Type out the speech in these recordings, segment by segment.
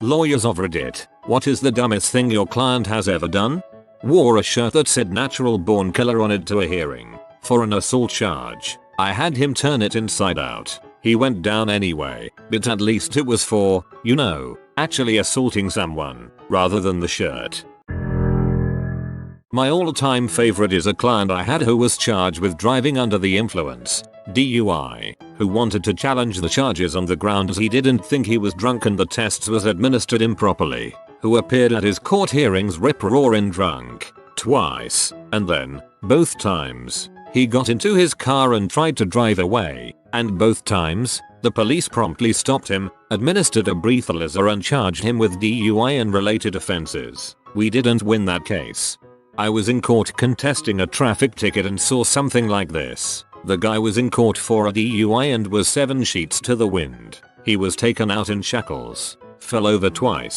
Lawyers of Reddit, what is the dumbest thing your client has ever done? Wore a shirt that said natural born killer on it to a hearing. For an assault charge, I had him turn it inside out. He went down anyway, but at least it was for, actually assaulting someone, rather than the shirt. My all-time favorite is a client I had who was charged with driving under the influence, DUI, who wanted to challenge the charges on the grounds he didn't think he was drunk and the tests was administered improperly, who appeared at his court hearings rip-roaring drunk, twice, and then, both times, he got into his car and tried to drive away, and both times, the police promptly stopped him, administered a breathalyzer and charged him with DUI and related offenses. We didn't win that case. I was in court contesting a traffic ticket and saw something like this. The guy was in court for a DUI and was 7 sheets to the wind. He was taken out in shackles, fell over twice.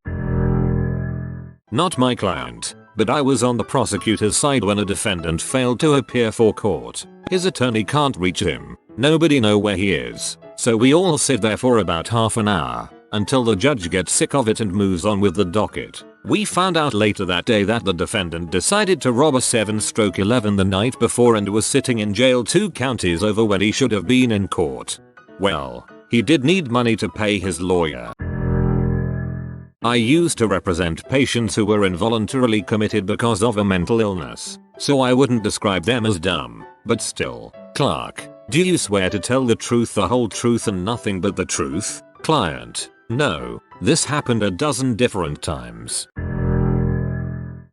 Not my client, but I was on the prosecutor's side when a defendant failed to appear for court. His attorney can't reach him. Nobody know where he is. So we all sit there for about half an hour, until the judge gets sick of it and moves on with the docket. We found out later that day that the defendant decided to rob a 7/11 the night before and was sitting in jail 2 counties over when he should have been in court. Well, he did need money to pay his lawyer. I used to represent patients who were involuntarily committed because of a mental illness, so I wouldn't describe them as dumb, but still. Clark, do you swear to tell the truth, the whole truth and nothing but the truth? Client, no, this happened a dozen different times.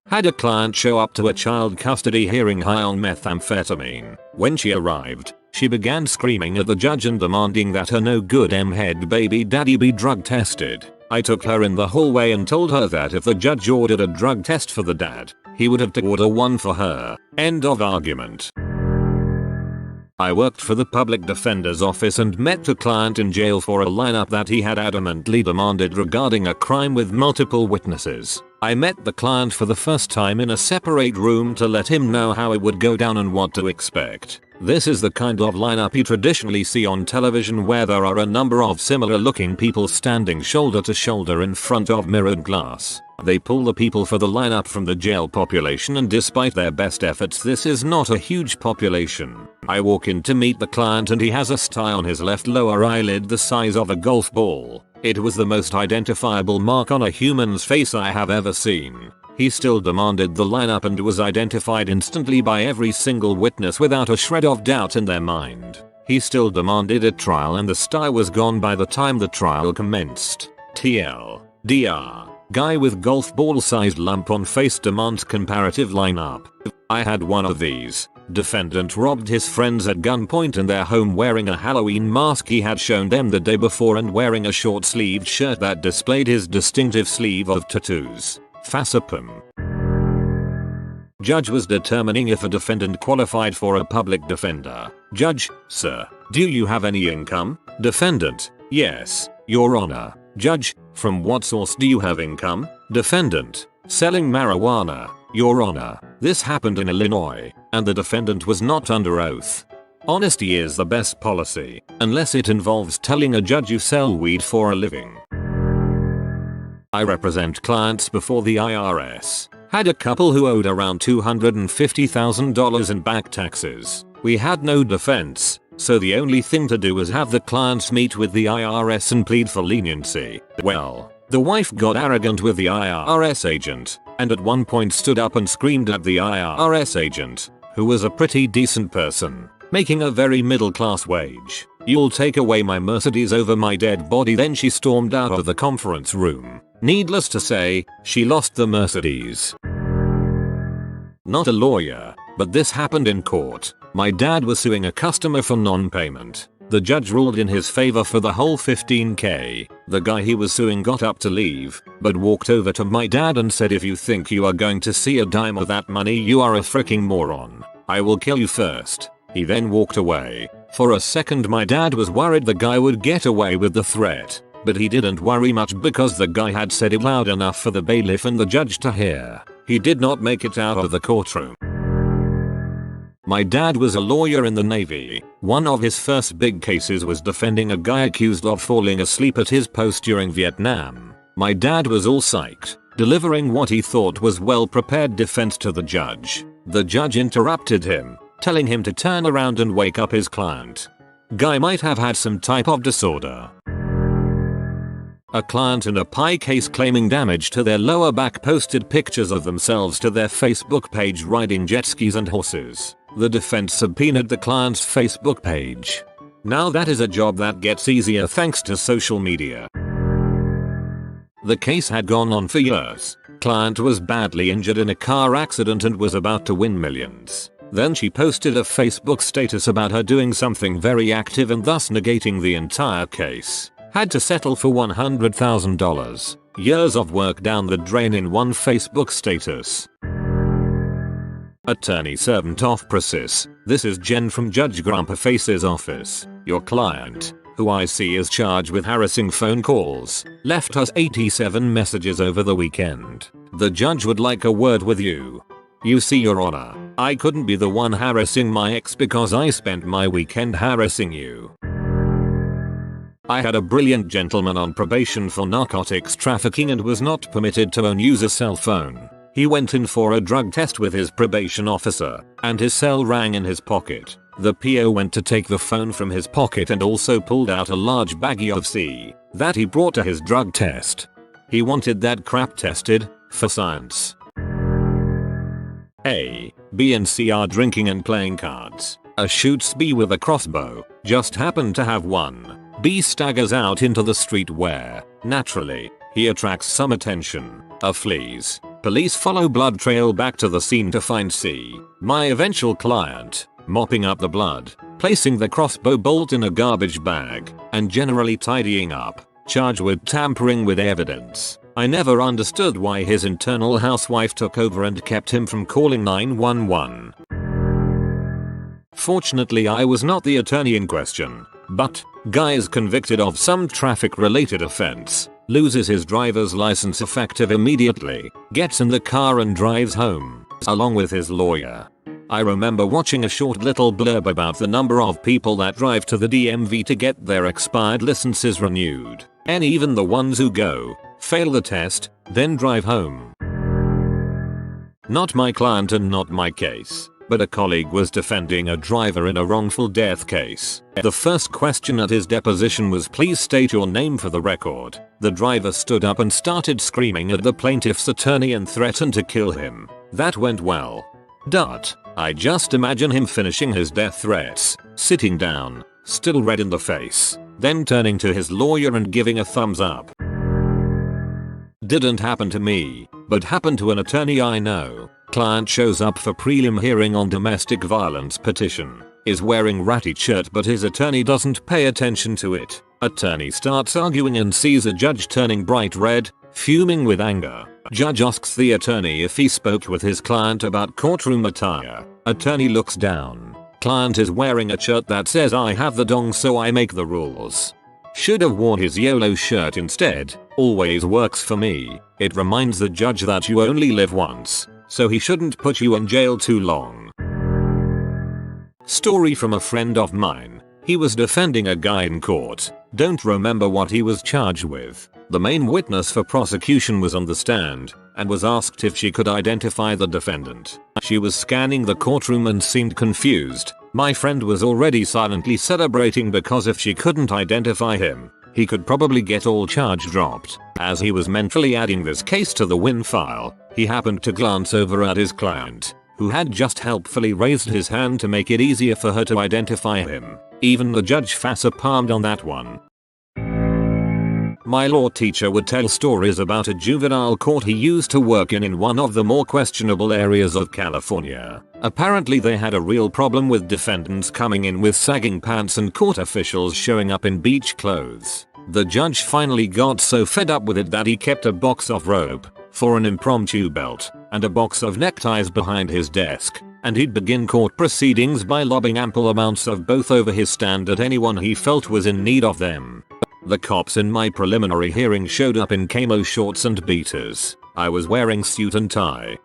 Had a client show up to a child custody hearing high on methamphetamine. When she arrived, she began screaming at the judge and demanding that her no good M-head baby daddy be drug tested. I took her in the hallway and told her that if the judge ordered a drug test for the dad, he would have to order one for her. End of argument. I worked for the public defender's office and met the client in jail for a lineup that he had adamantly demanded regarding a crime with multiple witnesses. I met the client for the first time in a separate room to let him know how it would go down and what to expect. This is the kind of lineup you traditionally see on television where there are a number of similar looking people standing shoulder to shoulder in front of mirrored glass. They pull the people for the lineup from the jail population, and despite their best efforts this is not a huge population. I walk in to meet the client and he has a sty on his left lower eyelid the size of a golf ball. It was the most identifiable mark on a human's face I have ever seen. He still demanded the lineup and was identified instantly by every single witness without a shred of doubt in their mind. He still demanded a trial and the sty was gone by the time the trial commenced. TLDR. Guy with golf ball sized lump on face demands comparative lineup. I had one of these. Defendant robbed his friends at gunpoint in their home wearing a Halloween mask he had shown them the day before and wearing a short sleeved shirt that displayed his distinctive sleeve of tattoos. Facepalm. Judge was determining if a defendant qualified for a public defender. Judge, sir, do you have any income? Defendant, yes, Your Honor. Judge, from what source do you have income? Defendant, selling marijuana, Your Honor. This happened in Illinois, and the defendant was not under oath. Honesty is the best policy, unless it involves telling a judge you sell weed for a living. I represent clients before the IRS. Had a couple who owed around $250,000 in back taxes. We had no defense, so the only thing to do was have the clients meet with the IRS and plead for leniency. Well, the wife got arrogant with the IRS agent, and at one point stood up and screamed at the IRS agent, who was a pretty decent person, making a very middle class wage. "You'll take away my Mercedes over my dead body." Then she stormed out of the conference room. Needless to say, she lost the Mercedes. Not a lawyer, but this happened in court. My dad was suing a customer for non-payment. The judge ruled in his favor for the whole $15K. The guy he was suing got up to leave, but walked over to my dad and said, "If you think you are going to see a dime of that money, you are a freaking moron. I will kill you first." He then walked away. For a second my dad was worried the guy would get away with the threat, but he didn't worry much because the guy had said it loud enough for the bailiff and the judge to hear. He did not make it out of the courtroom. My dad was a lawyer in the Navy. One of his first big cases was defending a guy accused of falling asleep at his post during Vietnam. My dad was all psyched, delivering what he thought was well-prepared defense to the judge. The judge interrupted him, telling him to turn around and wake up his client. Guy might have had some type of disorder. A client in a pie case claiming damage to their lower back posted pictures of themselves to their Facebook page riding jet skis and horses. The defense subpoenaed the client's Facebook page. Now that is a job that gets easier thanks to social media. The case had gone on for years. Client was badly injured in a car accident and was about to win millions. Then she posted a Facebook status about her doing something very active and thus negating the entire case. Had to settle for $100,000. Years of work down the drain in one Facebook status. Attorney servant of process. This is Jen from Judge Grumpaface's office. Your client, who I see is charged with harassing phone calls, left us 87 messages over the weekend. The judge would like a word with you. You see, Your Honor, I couldn't be the one harassing my ex because I spent my weekend harassing you. I had a brilliant gentleman on probation for narcotics trafficking and was not permitted to use a cell phone. He went in for a drug test with his probation officer, and his cell rang in his pocket. The PO went to take the phone from his pocket and also pulled out a large baggie of C that he brought to his drug test. He wanted that crap tested, for science. A, B and C are drinking and playing cards. A shoots B with a crossbow, just happened to have one. B staggers out into the street where, naturally, he attracts some attention. A flees. Police follow blood trail back to the scene to find C, my eventual client, mopping up the blood, placing the crossbow bolt in a garbage bag, and generally tidying up, charged with tampering with evidence. I never understood why his internal housewife took over and kept him from calling 911. Fortunately, I was not the attorney in question, but Guy is convicted of some traffic-related offense, loses his driver's license effective immediately, gets in the car and drives home, along with his lawyer. I remember watching a short little blurb about the number of people that drive to the DMV to get their expired licenses renewed, and even the ones who go, fail the test, then drive home. Not my client and not my case, but a colleague was defending a driver in a wrongful death case. The first question at his deposition was, please state your name for the record. The driver stood up and started screaming at the plaintiff's attorney and threatened to kill him. That went well. I just imagine him finishing his death threats, sitting down, still red in the face, then turning to his lawyer and giving a thumbs up. Didn't happen to me, but happened to an attorney I know. Client shows up for prelim hearing on domestic violence petition. Is wearing ratty shirt but his attorney doesn't pay attention to it. Attorney starts arguing and sees a judge turning bright red, fuming with anger. Judge asks the attorney if he spoke with his client about courtroom attire. Attorney looks down. Client is wearing a shirt that says I have the dong so I make the rules. Should have worn his YOLO shirt instead. Always works for me. It reminds the judge that you only live once, so he shouldn't put you in jail too long. Story from a friend of mine. He was defending a guy in court. Don't remember what he was charged with. The main witness for prosecution was on the stand and was asked if she could identify the defendant. She was scanning the courtroom and seemed confused. My friend was already silently celebrating because if she couldn't identify him, he could probably get all charge dropped. As he was mentally adding this case to the win file, he happened to glance over at his client, who had just helpfully raised his hand to make it easier for her to identify him. Even the judge palmed on that one. My law teacher would tell stories about a juvenile court he used to work in one of the more questionable areas of California. Apparently they had a real problem with defendants coming in with sagging pants and court officials showing up in beach clothes. The judge finally got so fed up with it that he kept a box of rope for an impromptu belt and a box of neckties behind his desk, and he'd begin court proceedings by lobbing ample amounts of both over his stand at anyone he felt was in need of them. The cops in my preliminary hearing showed up in camo shorts and beaters. I was wearing suit and tie.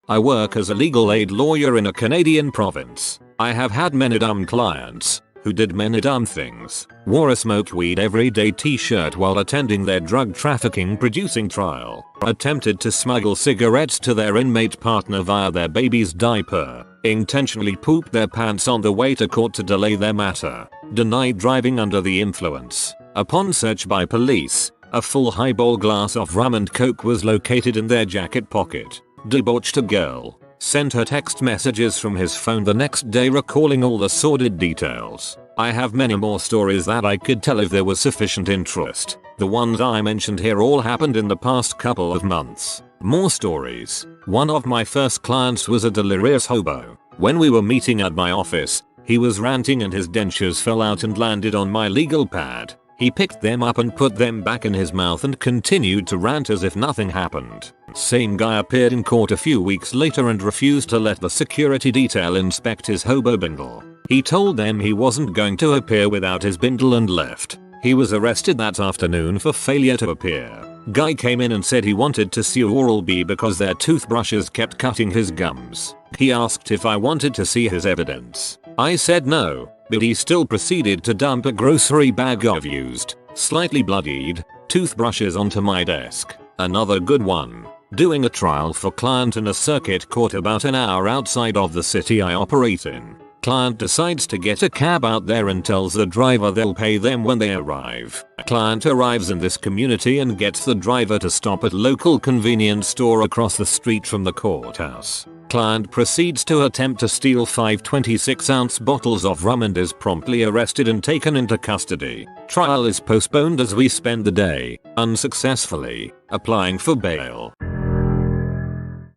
I work as a legal aid lawyer in a Canadian province. I have had many dumb clients, who did many dumb things, wore a smoke weed every day t-shirt while attending their drug trafficking producing trial, attempted to smuggle cigarettes to their inmate partner via their baby's diaper, intentionally pooped their pants on the way to court to delay their matter, denied driving under the influence. Upon search by police, a full highball glass of rum and coke was located in their jacket pocket, debauched a girl, sent her text messages from his phone the next day recalling all the sordid details. I have many more stories that I could tell if there was sufficient interest. The ones I mentioned here all happened in the past couple of months. More stories. One of my first clients was a delirious hobo. When we were meeting at my office, he was ranting and his dentures fell out and landed on my legal pad. He picked them up and put them back in his mouth and continued to rant as if nothing happened. Same guy appeared in court a few weeks later and refused to let the security detail inspect his hobo bindle. He told them he wasn't going to appear without his bindle and left. He was arrested that afternoon for failure to appear. Guy came in and said he wanted to sue Oral-B because their toothbrushes kept cutting his gums. He asked if I wanted to see his evidence. I said no, but he still proceeded to dump a grocery bag of used, slightly bloodied, toothbrushes onto my desk. Another good one. Doing a trial for client in a circuit court about an hour outside of the city I operate in. Client decides to get a cab out there and tells the driver they'll pay them when they arrive. Client arrives in this community and gets the driver to stop at local convenience store across the street from the courthouse. Client proceeds to attempt to steal 5 26-ounce bottles of rum and is promptly arrested and taken into custody. Trial is postponed as we spend the day, unsuccessfully, applying for bail.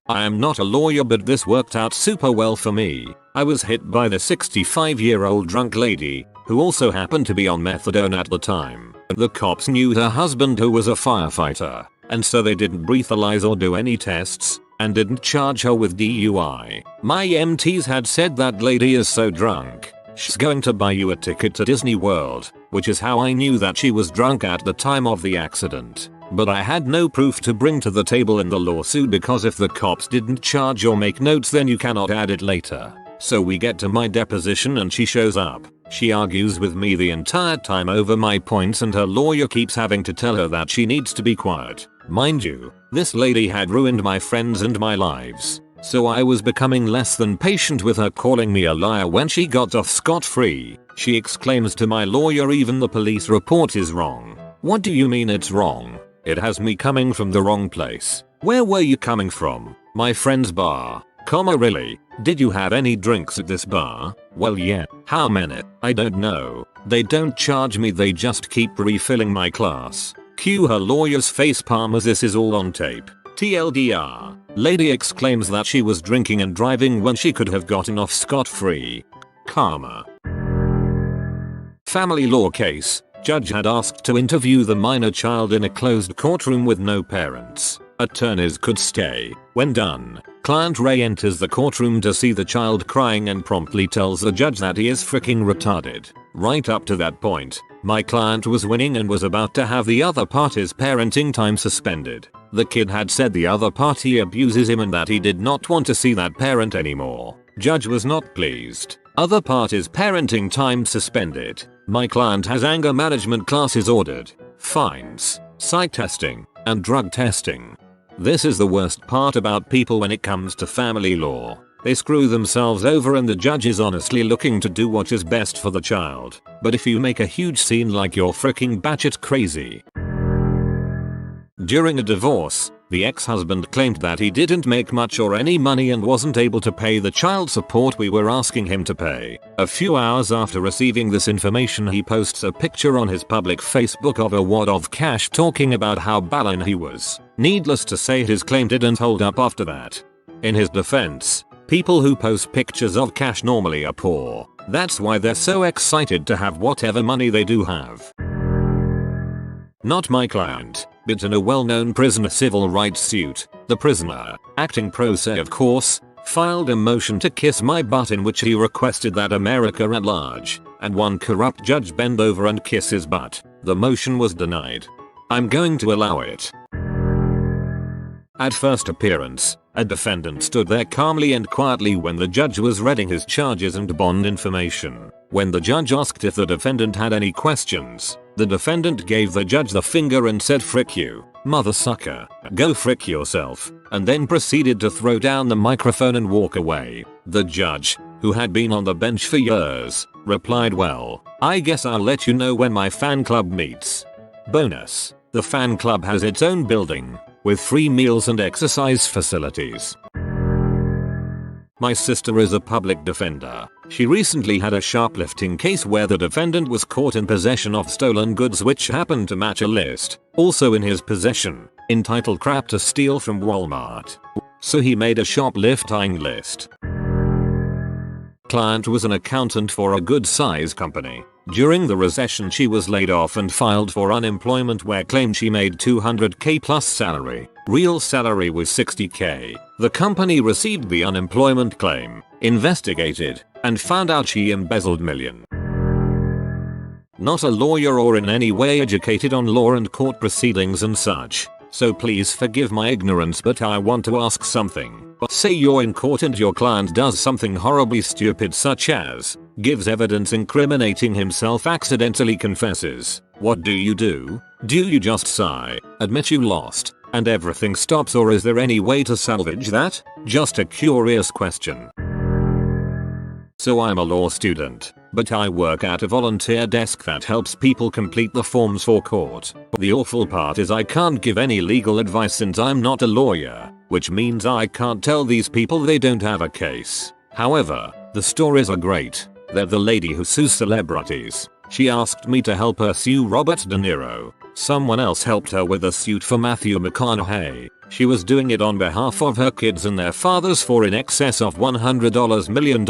I am not a lawyer, but this worked out super well for me. I was hit by the 65-year-old drunk lady, who also happened to be on methadone at the time. The cops knew her husband, who was a firefighter, and so they didn't breathalyze or do any tests, and didn't charge her with DUI. My MTs had said that lady is so drunk, she's going to buy you a ticket to Disney World, which is how I knew that she was drunk at the time of the accident. But I had no proof to bring to the table in the lawsuit because if the cops didn't charge or make notes, then you cannot add it later. So we get to my deposition and she shows up. She argues with me the entire time over my points and her lawyer keeps having to tell her that she needs to be quiet. Mind you, this lady had ruined my friends and my lives. So I was becoming less than patient with her calling me a liar when she got off scot-free. She exclaims to my lawyer, even the police report is wrong. What do you mean it's wrong? It has me coming from the wrong place. Where were you coming from? My friend's bar. Really? Did you have any drinks at this bar? Well, yeah. How many? I don't know. They don't charge me, they just keep refilling my class. Cue her lawyer's facepalm as this is all on tape. TLDR. Lady exclaims that she was drinking and driving when she could have gotten off scot-free. Karma. Family law case. Judge had asked to interview the minor child in a closed courtroom with no parents. Attorneys could stay. When done, client Ray enters the courtroom to see the child crying and promptly tells the judge that he is freaking retarded. Right up to that point, my client was winning and was about to have the other party's parenting time suspended. The kid had said the other party abuses him and that he did not want to see that parent anymore. Judge was not pleased. Other party's parenting time suspended. My client has anger management classes ordered, fines, psych testing, and drug testing. This is the worst part about people when it comes to family law. They screw themselves over and the judge is honestly looking to do what is best for the child. But if you make a huge scene, like you're freaking batshit crazy. During a divorce, the ex-husband claimed that he didn't make much or any money and wasn't able to pay the child support we were asking him to pay. A few hours after receiving this information, he posts a picture on his public Facebook of a wad of cash, talking about how ballin' he was. Needless to say, his claim didn't hold up after that. In his defense, people who post pictures of cash normally are poor. That's why they're so excited to have whatever money they do have. Not my client, but in a well-known prisoner civil rights suit, the prisoner, acting pro se of course, filed a motion to kiss my butt in which he requested that America at large, and one corrupt judge, bend over and kiss his butt. The motion was denied. I'm going to allow it. At first appearance, a defendant stood there calmly and quietly when the judge was reading his charges and bond information. When the judge asked if the defendant had any questions, the defendant gave the judge the finger and said, "Frick you, mother sucker, go frick yourself," and then proceeded to throw down the microphone and walk away. The judge, who had been on the bench for years, replied, "Well, I guess I'll let you know when my fan club meets." Bonus: the fan club has its own building, with free meals and exercise facilities. My sister is a public defender. She recently had a shoplifting case where the defendant was caught in possession of stolen goods which happened to match a list, also in his possession, entitled "Crap to Steal from Walmart." So he made a shoplifting list. Client was an accountant for a good-sized company. During the recession she was laid off and filed for unemployment where claimed she made $200K plus salary. Real salary was $60K. The company received the unemployment claim, investigated, and found out she embezzled millions. Not a lawyer or in any way educated on law and court proceedings and such, so please forgive my ignorance, but I want to ask something. Say you're in court and your client does something horribly stupid such as gives evidence incriminating himself, accidentally confesses. What do? Do you just sigh, admit you lost, and everything stops, or is there any way to salvage that? Just a curious question. So I'm a law student, but I work at a volunteer desk that helps people complete the forms for court. The awful part is I can't give any legal advice since I'm not a lawyer, which means I can't tell these people they don't have a case. However, the stories are great. They're the lady who sues celebrities. She asked me to help her sue Robert De Niro. Someone else helped her with a suit for Matthew McConaughey. She was doing it on behalf of her kids and their fathers for in excess of $100 million.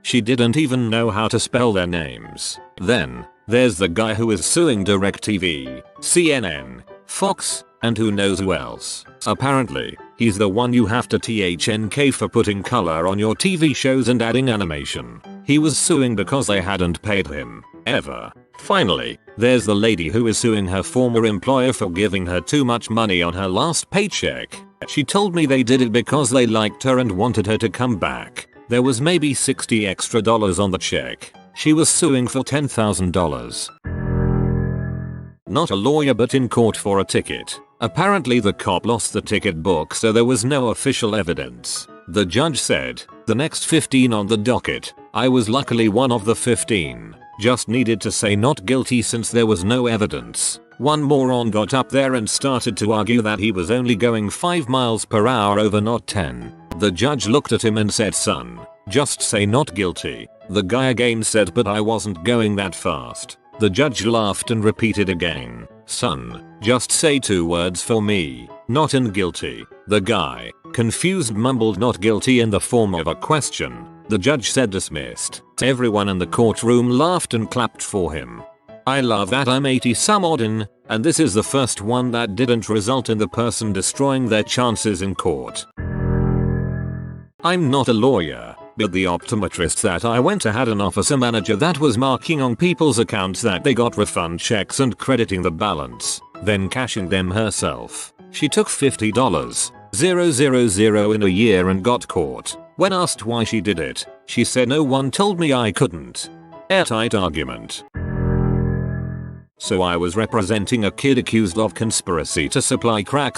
She didn't even know how to spell their names. Then, there's the guy who is suing DirecTV, CNN, Fox, and who knows who else. Apparently, he's the one you have to THNK for putting color on your TV shows and adding animation. He was suing because they hadn't paid him, ever. Finally, there's the lady who is suing her former employer for giving her too much money on her last paycheck. She told me they did it because they liked her and wanted her to come back. There was maybe $60 extra on the check. She was suing for $10,000. Not a lawyer but in court for a ticket. Apparently the cop lost the ticket book, so there was no official evidence. The judge said, "The next 15 on the docket. I was luckily one of the 15. Just needed to say not guilty since there was no evidence." One moron got up there and started to argue that he was only going 5 miles per hour over, not 10. The judge looked at him and said, "Son, just say not guilty." The guy again said, "But I wasn't going that fast." The judge laughed and repeated again, "Son, just say 2 words for me, not and guilty." The guy, confused, mumbled not guilty in the form of a question. The judge said dismissed. Everyone in the courtroom laughed and clapped for him. I love that I'm 80 some odd in, and this is the first one that didn't result in the person destroying their chances in court. I'm not a lawyer, but the optometrist that I went to had an officer manager that was marking on people's accounts that they got refund checks and crediting the balance, then cashing them herself. She took $50,000 in a year and got caught. When asked why she did it, she said, "No one told me I couldn't." Airtight argument. So I was representing a kid accused of conspiracy to supply crack.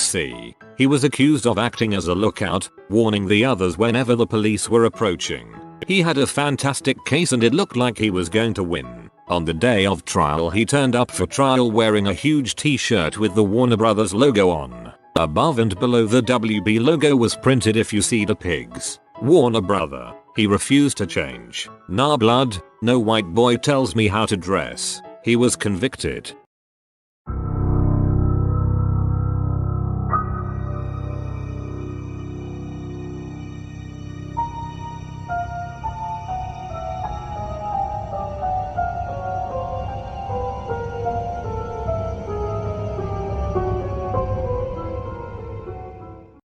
He was accused of acting as a lookout, warning the others whenever the police were approaching. He had a fantastic case and it looked like he was going to win. On the day of trial he turned up for trial wearing a huge t-shirt with the Warner Brothers logo on. Above and below the WB logo was printed, "If you see the pigs, Warner Brother." He refused to change. Nah blood, no white boy tells me how to dress. He was convicted.